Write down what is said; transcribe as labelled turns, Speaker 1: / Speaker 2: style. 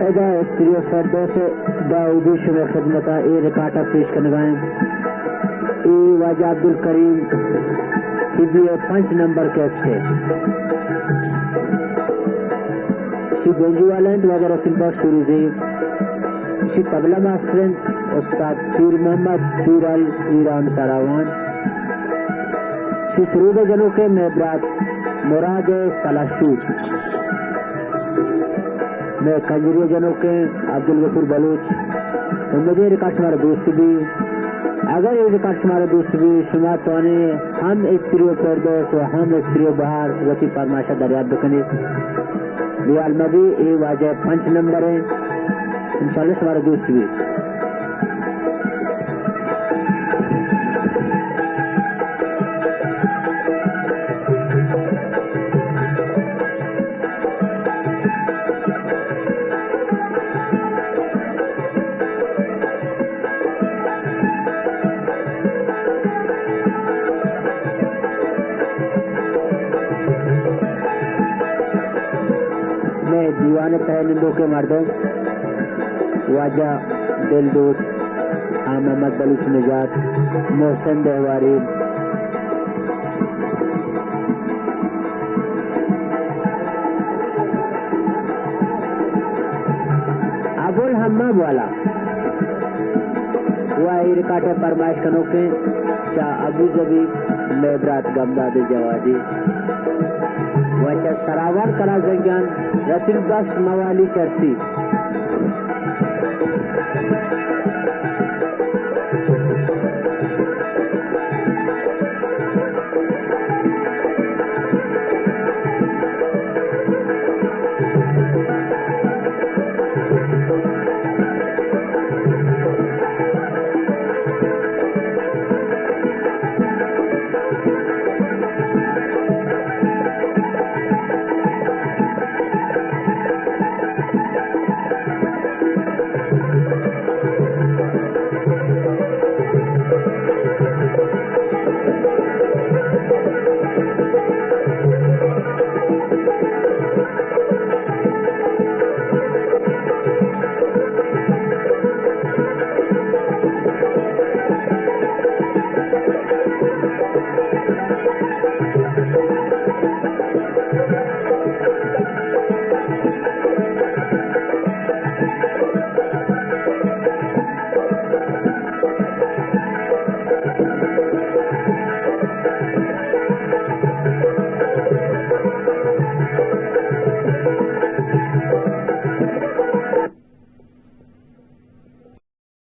Speaker 1: एदा स्त्रियों फरदौस दाऊदी शुभ खिदमत ए रिकार्ड पेश करने गए ए वाजा अब्दुल करीम सीबीए 5 नंबर कैस्ट है शी गोंजीवालैंड वाजा रसिल बख्श सूरीजी शी tabla master Ustad Pir Mohammad Pir Al Iran सारावान she सुरूद जनों के मेबरात मुराद सलाशू मैं कंजरिया जनों के अब्दुल गफूर बलूच तो मुझे रिकॉर्ड हमारे दोस्त भी अगर ये रिकॉर्ड हमारे दोस्त भी शुमार तो हम स्त्रियों पर दोस्त हम स्त्रियों बाहर वती फरमाशा दरियाब बकने बियाल में भी ये वाजह 5 नंबर है इंशाल्लाह हमारे दोस्त भी दीवाने पहलंदों के मर्दों वाजा दिल दोस्त मोहम्मद बलूच निजात मोहसिन देहवारी अबुल हम्माम वाला वह रिकाटे फरमाइश कनो के शाह अबू जबी मेबरात गमदाद जवादी वचा सरावर कला जंगान रसिल बख्श मवाली चर्सी